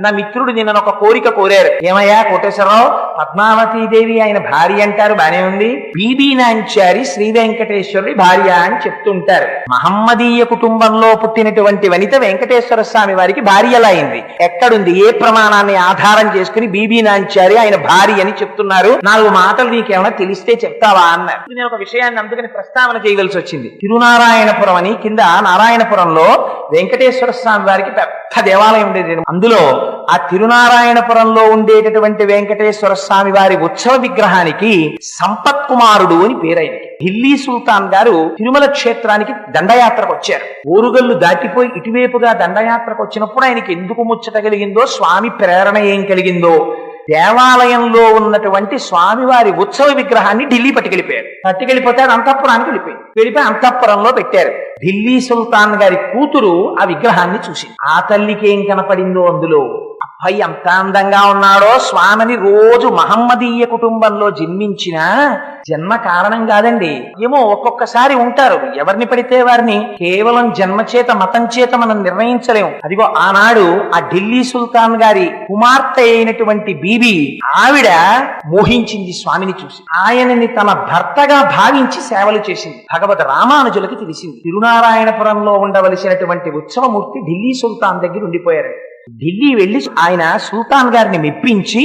నా మిత్రుడు నిన్న ఒక కోరిక కోరారు. ఏమయ్యా కోటేశ్వరరావు, పద్మావతీదేవి ఆయన భార్య అంటారు, బానే ఉంది. బీబీ నాంచారి శ్రీ వెంకటేశ్వరుడి భార్య అని చెప్తుంటారు. మహమ్మదీయ కుటుంబంలో పుట్టినటువంటి వనిత వెంకటేశ్వర స్వామి వారికి భార్యలా అయింది. ఎక్కడుంది, ఏ ప్రమాణాన్ని ఆధారం చేసుకుని బీబీ నాంచారి ఆయన భార్య అని చెప్తున్నారు? 4 మాటలు నీకేమైనా తెలిస్తే చెప్తావా అన్నారు. నేను ఒక విషయాన్ని అందుకని ప్రస్తావన చేయవలసి వచ్చింది. తిరునారాయణపురం అని కింద నారాయణపురంలో వెంకటేశ్వర స్వామి వారికి పెద్ద దేవాలయం ఉండేది. అందులో ఆ తిరునారాయణపురంలో ఉండేటటువంటి వెంకటేశ్వర స్వామి వారి ఉత్సవ విగ్రహానికి సంపత్ కుమారుడు అని పేరైంది. ఢిల్లీ సుల్తాన్ గారు తిరుమల క్షేత్రానికి దండయాత్రకు వచ్చారు. ఓరుగల్లు దాటిపోయి ఇటువైపుగా దండయాత్రకు వచ్చినప్పుడు ఆయనకి ఎందుకు ముచ్చట కలిగిందో, స్వామి ప్రేరణ ఏం కలిగిందో, దేవాలయంలో ఉన్నటువంటి స్వామివారి ఉత్సవ విగ్రహాన్ని ఢిల్లీ పట్టుకెళ్ళిపోతే అది అంతఃపురానికి వెళ్ళిపోయి అంతఃపురంలో పెట్టారు. ఢిల్లీ సుల్తాన్ గారి కూతురు ఆ విగ్రహాన్ని చూసి ఆ తల్లికి ఏం కనపడిందో, అందులో అబ్బాయి అంత అందంగా ఉన్నాడో, స్వామిని రోజు మహమ్మదీయ కుటుంబంలో జన్మించిన జన్మ కారణం కాదండి. ఏమో ఒక్కొక్కసారి ఉంటారు, ఎవరిని పడితే వారిని కేవలం జన్మ చేత మతం చేత మనం నిర్ణయించలేము. అదిగో ఆనాడు ఆ ఢిల్లీ సుల్తాన్ గారి కుమార్తె అయినటువంటి బీబీ, ఆవిడ మోహించింది స్వామిని చూసి. ఆయనని తన భర్తగా భావించి సేవలు చేసింది. భగవద్ రామానుజులకి తెలిసింది తిరునారాయణపురంలో ఉండవలసినటువంటి ఉత్సవమూర్తి ఢిల్లీ సుల్తాన్ దగ్గర ఉండిపోయారు. ఢిల్లీ వెళ్లి ఆయన సుల్తాన్ గారిని మెప్పించి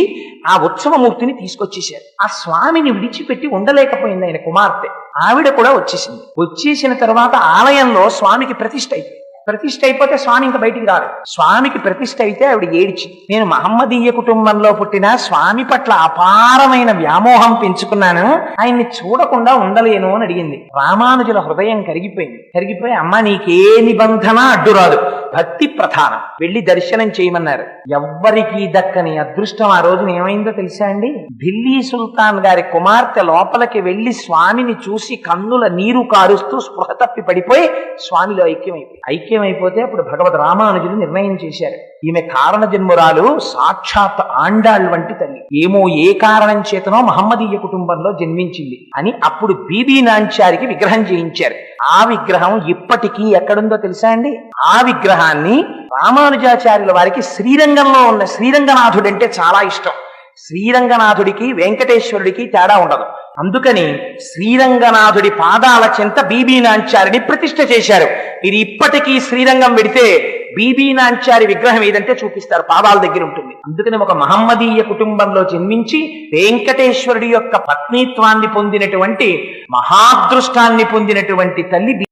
ఆ ఉత్సవమూర్తిని తీసుకొచ్చేశారు. ఆ స్వామిని విడిచిపెట్టి ఉండలేకపోయింది ఆయన కుమార్తె. ఆవిడ కూడా వచ్చేసిన తర్వాత ఆలయంలో స్వామికి ప్రతిష్ఠ అయిపోతే స్వామి ఇంకా బయటికి రాడు. స్వామికి ప్రతిష్ఠ అయితే ఆవిడ ఏడ్చింది. నేను మహమ్మదీయ కుటుంబంలో పుట్టిన స్వామి పట్ల అపారమైన వ్యామోహం పెంచుకున్నాను, ఆయన్ని చూడకుండా ఉండలేను అని అడిగింది. రామానుజుల హృదయం కరిగిపోయి అమ్మ నీకే నిబంధన అడ్డురాదు, భక్తి ప్రధానం, వెళ్లి దర్శనం చేయమన్నారు. ఎవ్వరికీ దక్కని అదృష్టం ఆ రోజున ఏమైందో తెలుసా అండి? ఢిల్లీ సుల్తాన్ గారి కుమార్తె లోపలికి వెళ్లి స్వామిని చూసి కన్నుల నీరు కారుస్తూ స్పృహ తప్పి పడిపోయి స్వామిలో ఐక్యమైపోతే అప్పుడు భగవద్ రామానుజులు నిర్ణయం చేశారు, ఈమె కారణ జన్మురాలు, సాక్షాత్ ఆండాళ్ వంటి తల్లి, ఏమో ఏ కారణం చేతనో మహమ్మదీయ కుటుంబంలో జన్మించింది అని అప్పుడు బీబీ నాంచారికి విగ్రహం చేయించారు. ఆ విగ్రహం ఇప్పటికీ ఎక్కడుందో తెలుసా అండి? ఆ విగ్రహాన్ని రామానుజాచార్యుల వారికి శ్రీరంగంలో ఉన్న శ్రీరంగనాథుడు అంటే చాలా ఇష్టం. శ్రీరంగనాథుడికి వెంకటేశ్వరుడికి తేడా ఉండదు. అందుకని శ్రీరంగనాథుడి పాదాల చెంత బీబీ నాంచారిని ప్రతిష్ఠ చేశారు. మీరు ఇప్పటికీ శ్రీరంగం వెడితే బీబీ నాంచారి విగ్రహం ఏదంటే చూపిస్తారు, పాదాల దగ్గర ఉంటుంది. అందుకని ఒక మహమ్మదీయ కుటుంబంలో జన్మించి వెంకటేశ్వరుడి యొక్క పత్నీత్వాన్ని పొందినటువంటి మహాదృష్టాన్ని పొందినటువంటి తల్లి